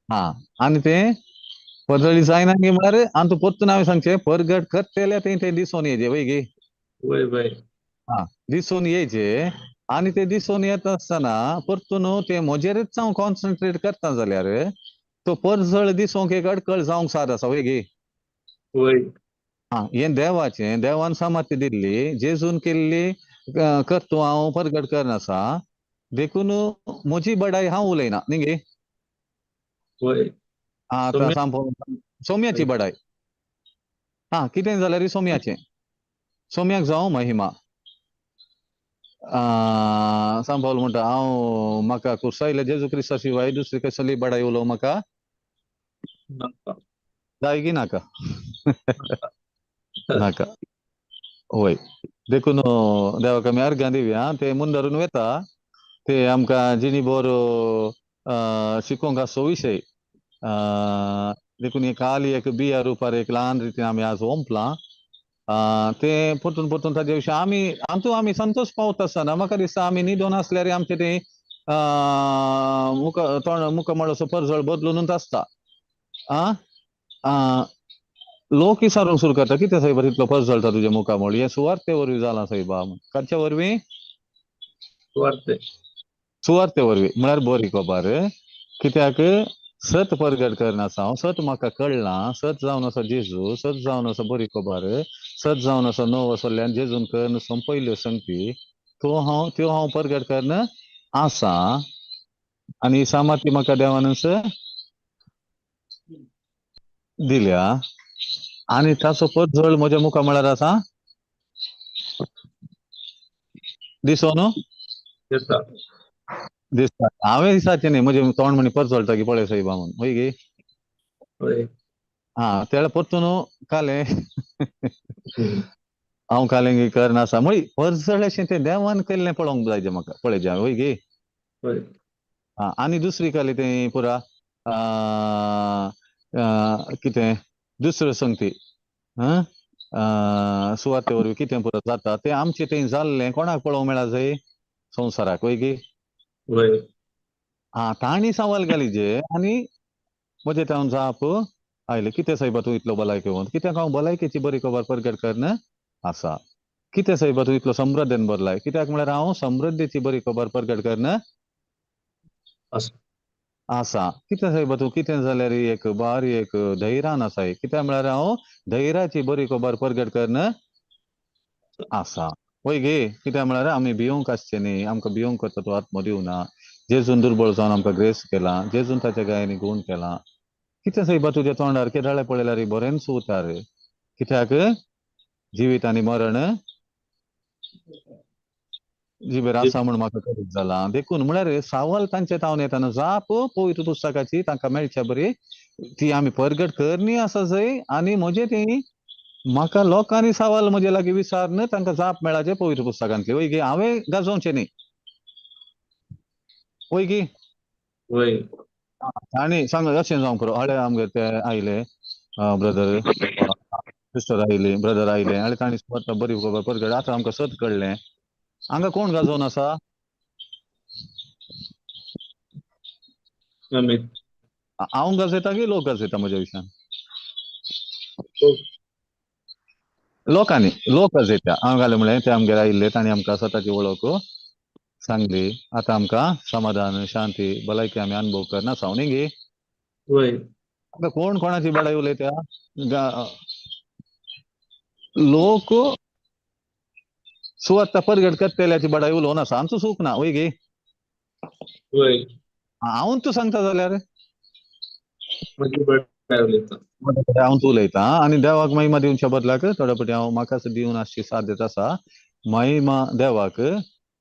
आनी तें परजळीत जायना गे म्हळ्यार आमकां परतून हांवें सांगचें परगट करतले तें दिसोन येयचें वय गे वय वय दिसून येयचे आनी ते दिसून येता आसतना परतून ते म्हजेरच हांव कॉन्सन्ट्रेट करता जाल्यार तो परजळ दिसूंक एक अडखळ जावंक साद आसा वय गे वय हें देवाचें देवान सामर्थ्य दिल्ली जेजून केल्ली करतो हांव परगट करनासा देखून म्हजी बडाई हांव उलयना न्ही गे वय आतां सौम्याची बडाई कितें जाल्यार सौम्याचें सौम्याक जावं महिमा सांबाळ म्हणटा हांव म्हाका कुर्सायल्या जेजू क्रिस्ता शिवाय दुसरी कसली बडाई उलोवं म्हाका नाका जाय गी नाका नाका वय देखून देवाक आमी अर्घां दिवया ते मुंदरून वेता ते आमकां जिणी बोर शिकोवंक आसो विशय देखून एक काली एक बिया रुपार एक ल्हान रितीन आमी आज ओंपलां ते परतून परतून ताजे विशीं आमी संतोश पावत आसतना म्हाका दिसता आमी न्हिदोन आसल्यार आमचें तें मुखामळ असो परजळ बदलूनच आसता लोक विचारूंक सुरू करता कितें साहेब इतलो परजळटा तुजे मुखामळ हें सुवार्ते वरवीं जालां साहेबा खंयच्या वरवीं सुवार्ते सुवार्ते वरवीं म्हळ्यार बरी खबर कित्याक सत परगट करना हांव सत म्हाका कळना सत जावन असो जेजू सत जावन असो बरी खबर सत जावन असो नवो असोल्यान जेजून कर्ण पयल्यो संगती त्यो हांव परगट कर्ण आसा आनी सामाती म्हाका देवानच दिल्या आनी ताचो परजळ म्हज्या मुखामळार आसा दिसो न्हू येता दिसता हांवें दिसाचें न्ही म्हजें तोंड म्हणी परजळटा की पळय साहेबा म्हणून होय गे होय तेळ्या परतून काले हांव कालेंगी करना आसा म्हळी परजळ अशें तें देवान केल्लें पळोवंक जाय म्हाका पळय होय गे होय आनी दुसरी काली तें पुरा कितें दुसऱ्यो संगती सुवाते वरवीं कितें पुरो जाता तें आमचें तें जाल्लें कोणाक पळोवंक मेळा जाय संवसाराक वय गे होय तांणी सवाल घाली जे आनी म्हजे तावन जाप आयले कितें साहेबा तूं इतलो भलायकी वंत कित्याक हांव भलायकेची बरी खबर परगट करन आसा कितें साहेबा तूं इतलो समृद्धेन भरलाय कित्याक म्हळ्यार हांव समृद्धीची बरी खबर परगट करन आसा कितें साहेबा तूं कितें जाल्यार एक बारी एक धैर्यान आसा कित्याक म्हळ्यार हांव धैर्याची बरी खबर परगट करन आसा वय गे कित्याक म्हळ्यार आमी भिवंक आसचें न्ही आमकां भिवंक करता तो आत्मो दिवना जेजून दुर्बळ जावन आमकां ग्रेस केला जेजून ताच्या गायांनी गुण केला कितें साहेबा तुज्या तोंडार केदाळे पळयल्यार बरेंच उतार कित्याक जिवीत आनी मरण जिबेर आसा म्हूण म्हाका कळीत जाला देखून म्हळ्यार सावल तांचे तावन येताना जाप पवित्र पुस्तकाची तांकां मेळच्या बरी ती आमी परगट करनी आसा जंय आनी म्हजे ती म्हाका लोकांनी सवाल म्हजे लागीं विचारन तांकां जाप मेळाचे पवित्र पुस्तकांतले वय गे हांवें गाजोवचें न्ही वय गे होय आनी सांग अशें जावंक पुरो हळे आमगे ते आयले ब्रदर सिस्टर आयली ब्रदर आयले आनी तांणी बरी खबर परगट आतां आमकां सत कळ्ळें हांगा कोण गाजोवन आसा आमी हांव गाजयता की लोक गाजयता म्हज्या विशयान लोकांनी लोक गाजयता हांव घालें म्हळें ते आमगेर आयिल्ले तांणी आमकां स्वताची वळख सांगली आतां आमकां समाधान शांती भलायकी आमी अनुभव करना आसा न्ही गे होय आतां कोण कोणाची बडाय उलयता लोक सुवार्ता परगट करतल्याची बडाय उलोवन आसा आमचो सूख ना वय गे होय हांव तूं सांगता जाल्यार म्हणजे बळटाय उलयता हांव तूं उलयतां आनी देवाक महिमा दिवच्या बदलाक थोडे फावटी हांव म्हाकाच दिवन आसची साथ दिता आसा महिमा देवाक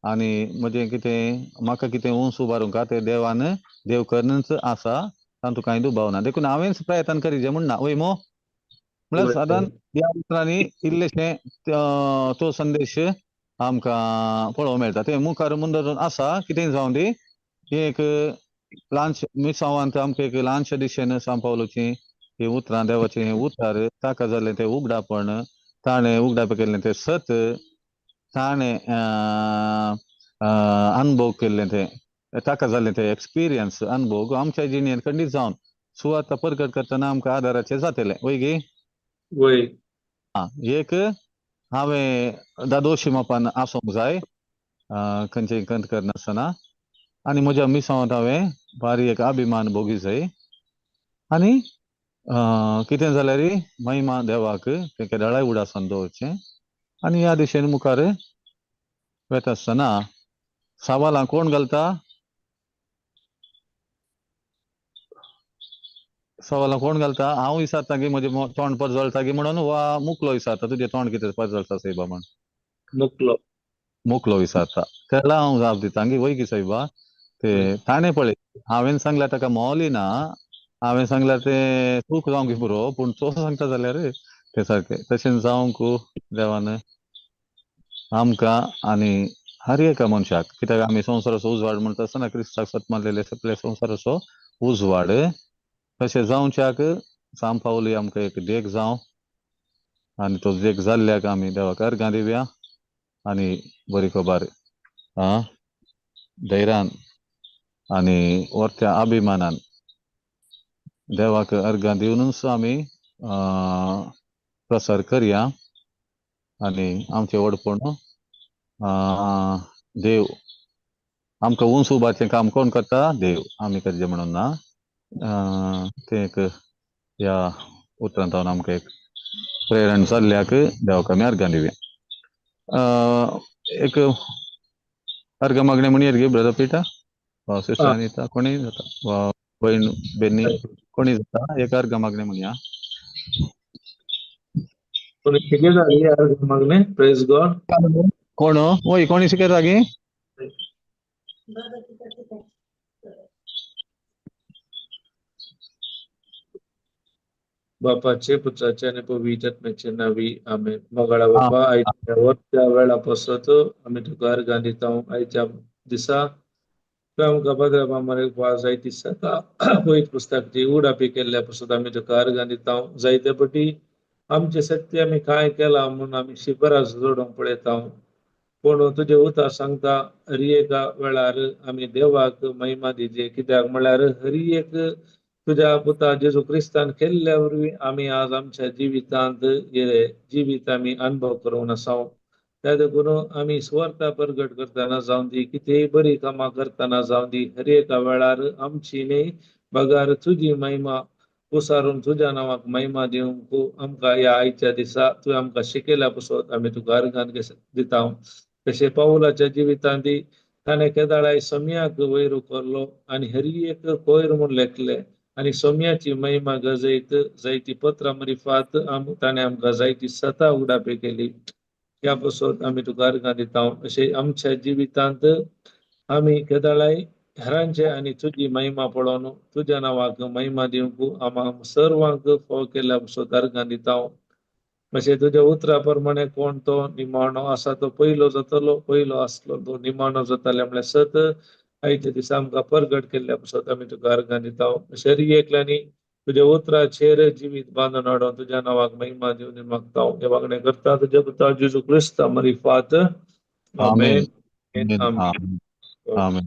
आनी म्हजें कितें म्हाका कितें उंच उबारूंक तें देवान देव करनच आसा तातूंत कांय दुबाव ना देखून हांवेंच प्रयत्न करीचे म्हणना वय मो म्हळ्यार होय सादारण ह्या उतरांनी इल्लेशें तो संदेश आमकां पळोवंक मेळटा तें मुखार मुंदरून आसा कितेंय जावं दी एक ल्हानशें मिसावांत आमकां एक ल्हानशे दिशेन सांग पावलोची ही उतरां देवाचें उतर ताका जाल्लें तें उगडापण ताणें उगडाप केल्लें तें सत ताणें अनुभव केल्लें तें ताका जाल्लें तें एक्सपिरियन्स अनुभव आमच्या जिणेंत खंडीत जावन सुवार्ता परगट करतना आमकां आदाराचें जातलें वय गे होय एक हांवें दादोशी मापान आसूंक जाय खंयचेय कंत करनासतना आनी म्हज्या मिसावांत हांवें भारी एक अभिमान भोगी जाय आनी कितें जाल्यार महिमा देवाक तें केदाळाय उडासन दवरचें आनी ह्या दिशेन मुखार वेता आसतना सवालां कोण घालता सवालां कोण घालता हांव विचारता की म्हजें तोंड परजळटा की म्हणून वा मुकलो विचारता तुजें तोंड कितें परजळटा सायबा म्हण मुकलो मुकलो विचारता तेला हांव जाप दितां की वय की सायबा ते ताणें पळय हांवें सांगल्यार ताका मोली ना हांवें सांगल्यार तें चूक जावंक पुरो पूण तो सांगता जाल्यार तें सारकें तशें जावंक देवान आमकां आनी हर एका मनशाक, कित्याक आमी संवसाराचो उजवाड म्हणटा आसतना क्रिस्ताक सत मानलेले सगळे संवसाराचो उजवाड तशें जावच्याक सांपावली आमकां एक देख जावं आनी तो देख जाल्ल्याक आमी देवाक अर्गां दिवया आनी बरी खबर धैर्यान आनी व्हरत्या अभिमानान देवाक अर्गां दिवनूच आमी प्रसार करया आनी आमचें व्हडपण देव आमकां उंच उबारचें काम कोण करता? देव. आमी करचें म्हणून ना. तें एक ह्या उतरांतल्यान आमकां एक प्रेरण जाल्ल्याक देवाक आमी अर्गां दिवया. एक अर्गां मागणें म्हणया गे ब्रदर पिटर सिस्टर अनिता कोणीय जाता वा भयण बेन्नी कोणीय जाता एक अर्गां मागणें म्हणया. कोणी शिकयता गे अर्गां मागणें? Praise God. कोण वय कोणी शिकयता गे? बापाचे पुत्राचे आणि पवित्र आत्म्याचे नावी आमेन. मोगाळा बापा आयच्या वरच्या वेळा पासत आमी तुका अर्गां दिता. आयच्या दिसा आमकां भद्र मारे जायती सता पवित्र पुस्तकाची उडापी केल्ल्या पासून आमी तुका अर्गां दिता. जायते पटी आमचे सत्य आमी काय केला म्हणून आमी शिबरास जोडून पळयता. पूण तुजे उतर सांगता हर एका वेळार आमी देवाक महिमा दिजे. कित्याक म्हळ्यार हर एक तुझ्या पुता जेजू क्रिस्तान केल्ल्या वरवीं आमी आज आमच्या जिवितांत जिवीत आमी अनुभव करून आसा. त्या देखून आमी स्वार्था प्रगट करतना जावं दी कितेंय बरी कामां करतना जावं दी हर एका वेळार आमची न्ही बगार तुजी महिमा उसारून तुज्या नांवाक महिमा दिवंक आमकां ह्या आयच्या दिसा तुवें आमकां शिकयल्या पासून आमी तुका अर्गां दिता. तशें पावलाच्या जिवितांत ताणें केदाळाय सोम्याक वयर करलो आनी हर एक कोयर म्हूण लेखले आनी सोम्याची महिमा गजयत जायती पत्रां मरिफात ताणें आमकां जायती सता उडापी केली. ह्या पासून आमी तुका अर्गां दिता. अशें आमच्या जिवितांत आमी केदाळाय हेरांचे आनी तुजी महिमा पळोवन तुज्या नांवाक महिमा दिवंक आम्हा सर्वांक फोव केल्ल्या पासून अर्गां दिता. अशें तुज्या उतरा प्रमाणे कोण तो निमाणो आसा तो पयलो जातलो, पयलो आसलो तो निमाणो जाताले म्हळ्यार सत आयच्या दिसा आमकां प्रगट केल्ल्या पासून आमी तुका अर्गां दिता. शरियेंतल्यानी तुज्या उतराचेर जिवीत बांदून हाडून तुज्या नांवाक महिमा दिवन मागता. हे वागणें करता तुज्या पुता जेजू क्रिस्ता मरिफात. आमेन. आमेन.